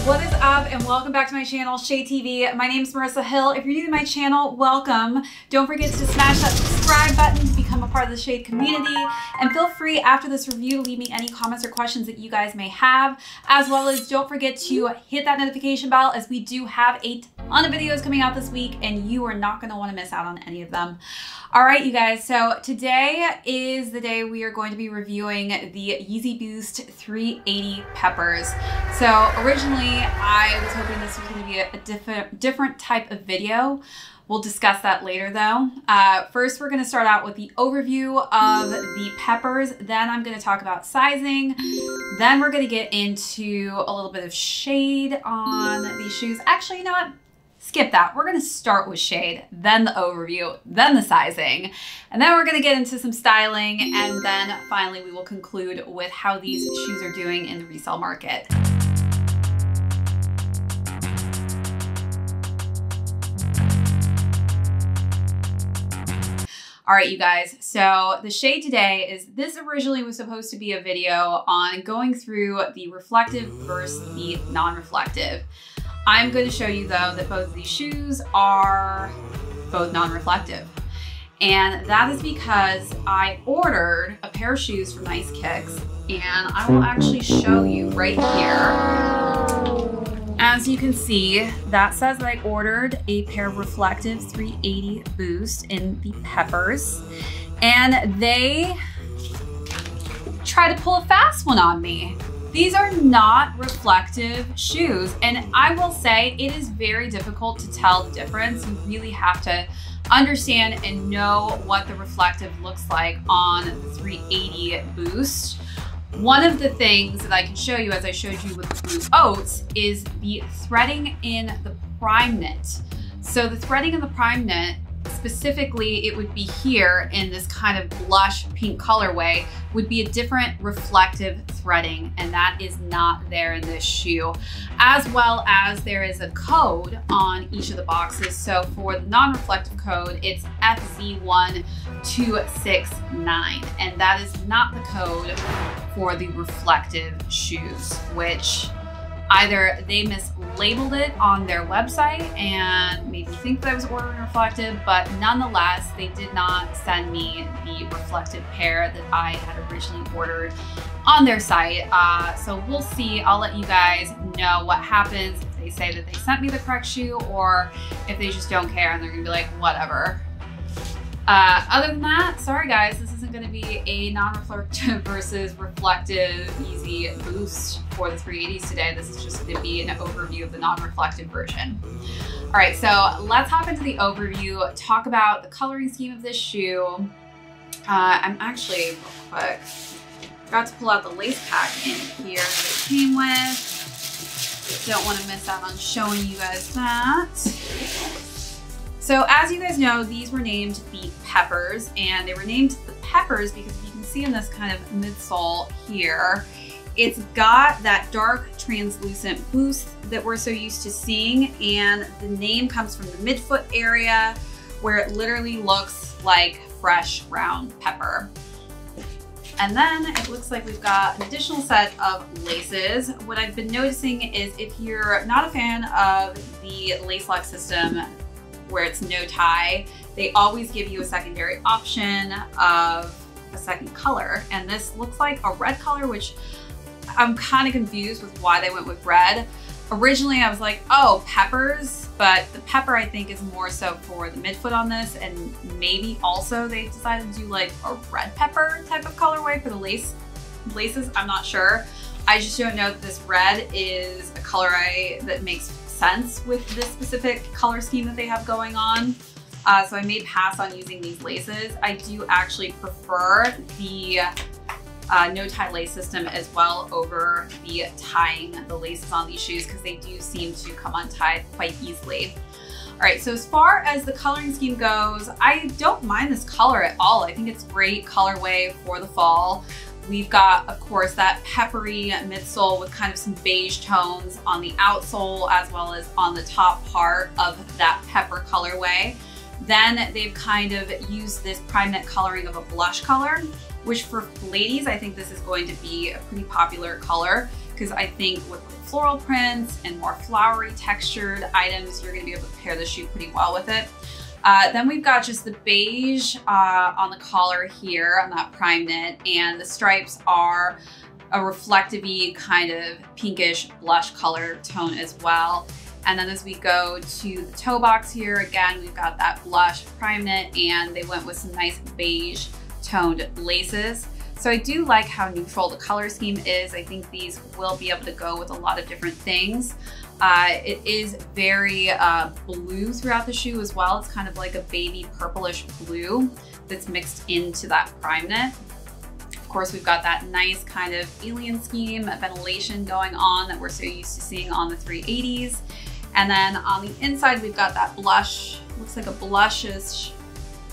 What is up and welcome back to my channel, ShadeTV. My name is Marissa Hill. If you're new to my channel, welcome. Don't forget to smash that subscribe button to become a part of the Shade community. And feel free after this review to leave me any comments or questions that you guys may have. As well as don't forget to hit that notification bell as we do have a ton of videos coming out this week and you are not going to want to miss out on any of them. All right, you guys, so today is the day we are going to be reviewing the Yeezy Boost 380 Peppers. So originally I was hoping this was going to be a different type of video. We'll discuss that later though. First, we're going to start out with the overview of the peppers. Then I'm going to talk about sizing. Then we're going to get into a little bit of shade on these shoes. Actually, you know what? Skip that. We're going to start with shade, then the overview, then the sizing, and then we're going to get into some styling, and then finally we will conclude with how these shoes are doing in the resale market. All right, you guys, so the shade today is, this originally was supposed to be a video on going through the reflective versus the non-reflective. I'm going to show you though that both of these shoes are both non-reflective. And that is because I ordered a pair of shoes from Nice Kicks, and I will actually show you right here. As you can see, that says that I ordered a pair of reflective 380 Boost in the Peppers, and they try to pull a fast one on me. These are not reflective shoes, and I will say it is very difficult to tell the difference. You really have to understand and know what the reflective looks like on the 380 Boost. One of the things that I can show you, as I showed you with the Blue Oats, is the threading in the prime knit. So the threading in the prime knit, specifically it would be here in this kind of blush pink colorway, would be a different reflective threading, and that is not there in this shoe. As well as there is a code on each of the boxes. So for the non-reflective code, it's FZ1269, and that is not the code for the reflective shoes, which either they mislabeled it on their website and made me think that I was ordering reflective, but nonetheless, they did not send me the reflective pair that I had originally ordered on their site. So we'll see. I'll let you guys know what happens if they say that they sent me the correct shoe or if they just don't care and they're gonna be like, whatever. Other than that, sorry guys, this isn't going to be a non-reflective versus reflective Yeezy Boost for the 380s today. This is just going to be an overview of the non-reflective version. All right, so let's hop into the overview, talk about the coloring scheme of this shoe. I'm actually, real quick, forgot to pull out the lace pack in here that it came with. Don't want to miss out on showing you guys that. So as you guys know, these were named the Peppers, and they were named the Peppers because you can see in this kind of midsole here, it's got that dark translucent boost that we're so used to seeing, and the name comes from the midfoot area where it literally looks like fresh round pepper. And then it looks like we've got an additional set of laces. What I've been noticing is if you're not a fan of the lace lock system, where it's no tie, they always give you a secondary option of a second color. And this looks like a red color, which I'm kind of confused with why they went with red. Originally, I was like, oh, peppers, but the pepper I think is more so for the midfoot on this, and maybe also they decided to do like a red pepper type of colorway for the laces, I'm not sure. I just don't know that this red is a color that makes sense with this specific color scheme that they have going on. So I may pass on using these laces. I do actually prefer the no tie lace system as well over the tying the laces on these shoes because they do seem to come untied quite easily. All right, so as far as the coloring scheme goes, I don't mind this color at all. I think it's great colorway for the fall. We've got, of course, that peppery midsole with kind of some beige tones on the outsole as well as on the top part of that pepper colorway. Then they've kind of used this prime knit coloring of a blush color, which for ladies, I think this is going to be a pretty popular color because I think with floral prints and more flowery textured items, you're gonna be able to pair the shoe pretty well with it. Then we've got just the beige on the collar here on that prime knit, and the stripes are a reflective-y kind of pinkish blush color tone as well. And then as we go to the toe box here, again, we've got that blush prime knit, and they went with some nice beige toned laces. So I do like how neutral the color scheme is. I think these will be able to go with a lot of different things. It is very blue throughout the shoe as well. It's kind of like a baby purplish blue that's mixed into that prime knit. Of course, we've got that nice kind of alien scheme, ventilation going on that we're so used to seeing on the 380s. And then on the inside, we've got that blush, looks like a blushish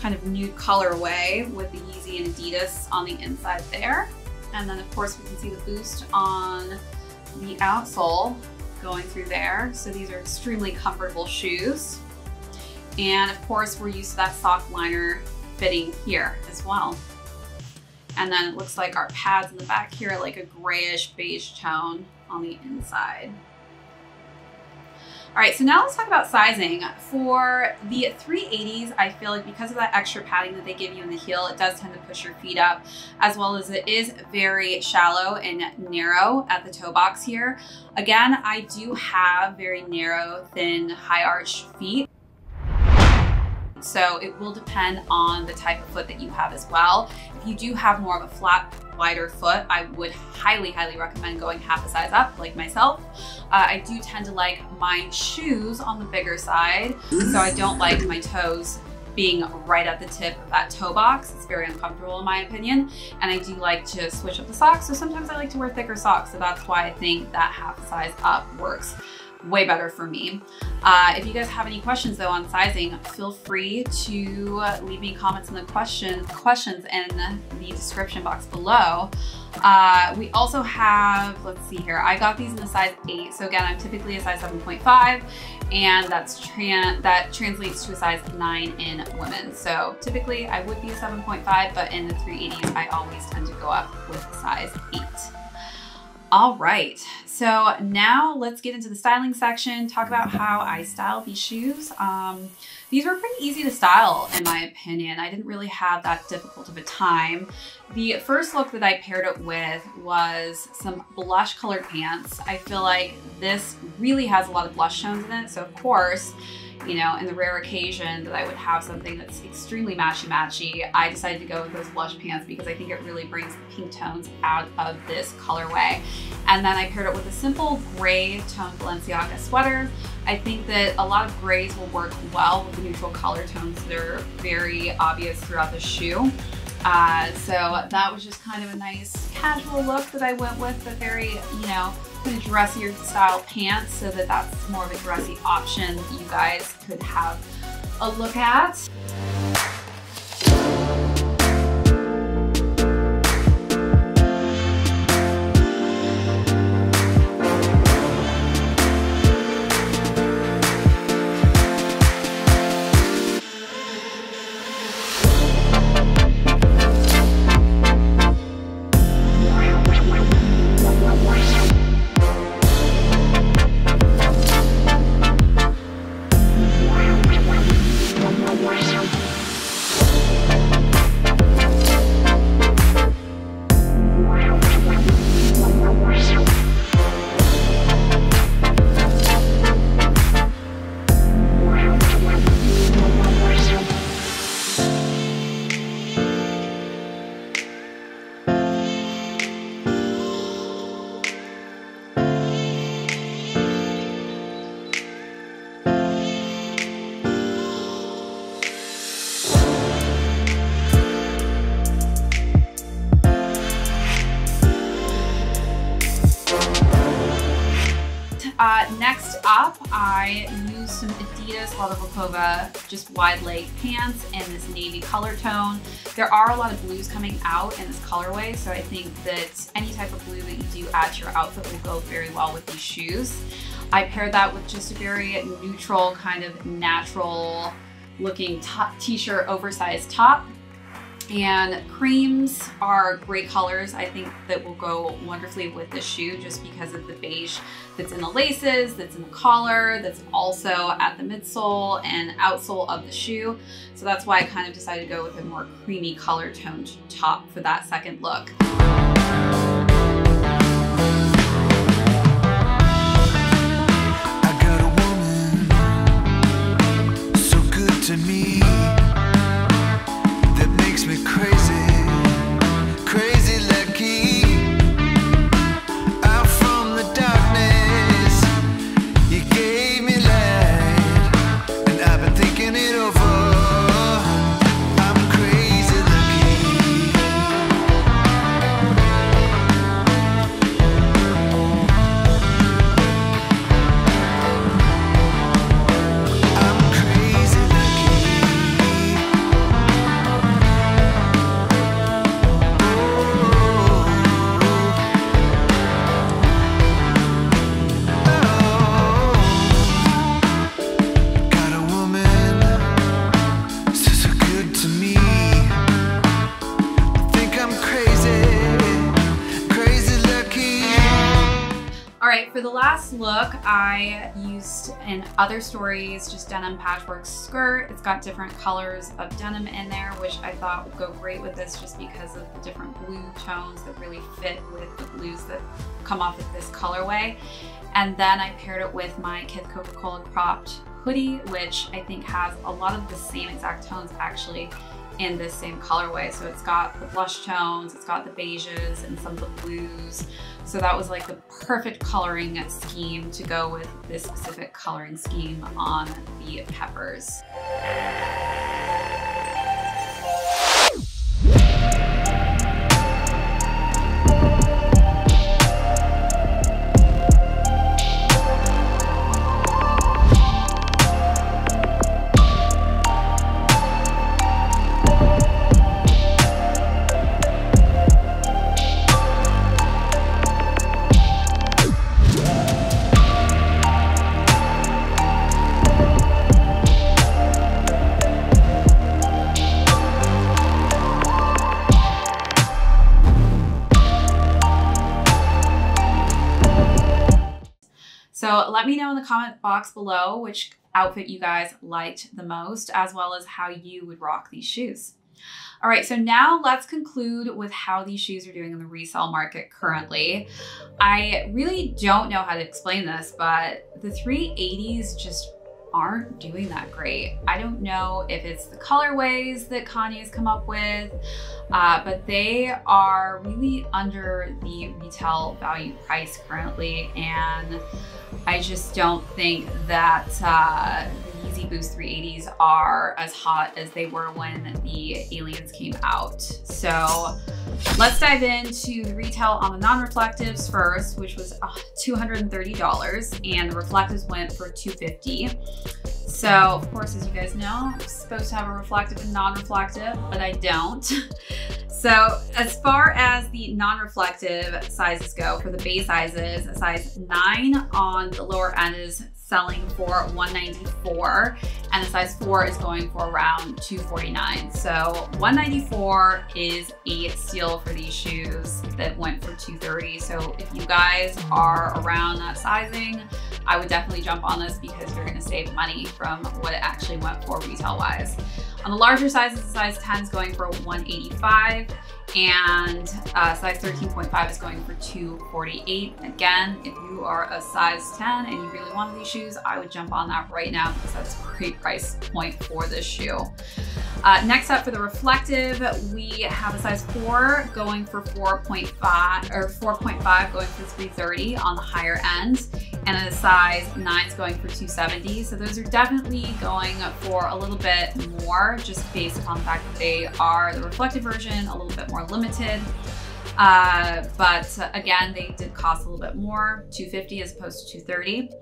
kind of nude colorway with the Yeezy and Adidas on the inside there. And then of course we can see the boost on the outsole going through there. So these are extremely comfortable shoes. And of course we're used to that sock liner fitting here as well. And then it looks like our pads in the back here are like a grayish beige tone on the inside. All right, so now let's talk about sizing. For the 380s, I feel like because of that extra padding that they give you in the heel, it does tend to push your feet up, as well as it is very shallow and narrow at the toe box here. Again, I do have very narrow, thin, high arch feet. So it will depend on the type of foot that you have as well. If you do have more of a flat, wider foot, I would highly, highly recommend going half a size up, like myself. I do tend to like my shoes on the bigger side, so I don't like my toes being right at the tip of that toe box. It's very uncomfortable in my opinion. And I do like to switch up the socks, so sometimes I like to wear thicker socks, so that's why I think that half a size up works way better for me. If you guys have any questions though on sizing, feel free to leave me comments in the questions in the description box below. We also have, let's see here, I got these in a size 8. So again, I'm typically a size 7.5, and that translates to a size 9 in women. So typically I would be a 7.5, but in the 380s, I always tend to go up with a size 8. All right, so now let's get into the styling section, talk about how I style these shoes. These were pretty easy to style in my opinion. I didn't really have that difficult of a time. The first look that I paired it with was some blush colored pants. I feel like this really has a lot of blush tones in it. So of course, you know, in the rare occasion that I would have something that's extremely matchy-matchy, I decided to go with those blush pants because I think it really brings the pink tones out of this colorway. And then I paired it with a simple gray toned Balenciaga sweater. I think that a lot of grays will work well with the neutral color tones that are very obvious throughout the shoe. So that was just kind of a nice casual look that I went with, but very, you know, kind of dressier style pants, so that's more of a dressy option that you guys could have a look at. Next up, I used some Adidas Leather Volkova, just wide leg pants in this navy color tone. There are a lot of blues coming out in this colorway, so I think that any type of blue that you do add to your outfit will go very well with these shoes. I paired that with just a very neutral, kind of natural looking t-shirt oversized top. And creams are great colors. I think that will go wonderfully with this shoe just because of the beige that's in the laces, that's in the collar, that's also at the midsole and outsole of the shoe. So that's why I kind of decided to go with a more creamy color toned top for that second look. I got a woman so good to me, that makes me crazy, crazy lucky. Out from the darkness, you gave me light, and I've been thinking it over. I'm crazy lucky. I'm crazy lucky. Got a woman so good to me. I think I'm crazy, crazy lucky. All right, for the last look, I used in other stories just denim patchwork skirt. It's got different colors of denim in there, which I thought would go great with this just because of the different blue tones that really fit with the blues that come off of this colorway. And then I paired it with my Kith Coca-Cola cropped hoodie, which I think has a lot of the same exact tones actually in this same colorway. So it's got the blush tones, it's got the beiges and some of the blues. So that was like the perfect coloring scheme to go with this specific coloring scheme on the peppers. So let me know in the comment box below which outfit you guys liked the most, as well as how you would rock these shoes. All right, so now let's conclude with how these shoes are doing in the resale market currently. I really don't know how to explain this, but the 380s just aren't doing that great. I don't know if it's the colorways that Kanye's come up with, but they are really under the retail value price currently, and I just don't think that the Yeezy Boost 380s are as hot as they were when the Aliens came out. So let's dive into the retail on the non-reflectives first, which was $230, and the reflectives went for $250. So of course, as you guys know, I'm supposed to have a reflective and non-reflective, but I don't. So as far as the non-reflective sizes go, for the base sizes, a size 9 on the lower end is selling for $194, and a size 4 is going for around $249. So $194 is a steal for these shoes that went for $230. So if you guys are around that sizing, I would definitely jump on this because you're gonna save money from what it actually went for retail wise. On the larger sizes, size 10 is going for $185, and size 13.5 is going for $248. Again, if you are a size 10 and you really want these shoes, I would jump on that right now because that's a great price point for this shoe. Next up, for the reflective, we have a size 4 going for 4.5, or 4.5 going for $330 on the higher end, and a size 9 is going for $270. So those are definitely going for a little bit more, just based upon the fact that they are the reflective version, a little bit more limited. But again, they did cost a little bit more, $250 as opposed to $230.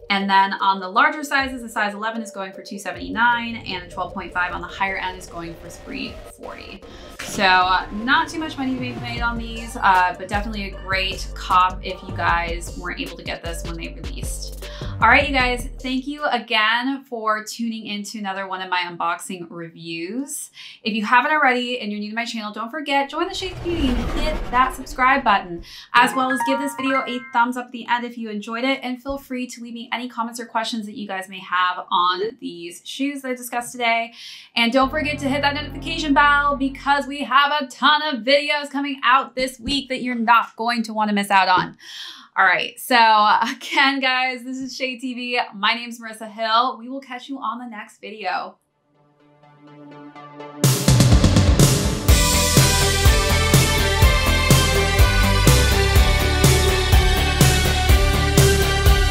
And then on the larger sizes, a size 11 is going for $279, and a 12.5 on the higher end is going for $340. So not too much money to be made on these, but definitely a great cop if you guys weren't able to get this when they released. All right, you guys, thank you again for tuning into another one of my unboxing reviews. If you haven't already and you're new to my channel, don't forget, join the ShadeTV and hit that subscribe button, as well as give this video a thumbs up at the end if you enjoyed it, and feel free to leave me any comments or questions that you guys may have on these shoes that I discussed today. And don't forget to hit that notification bell because we have a ton of videos coming out this week that you're not going to want to miss out on. All right, so again, guys, this is ShadeTV. My name's Marissa Hill. We will catch you on the next video.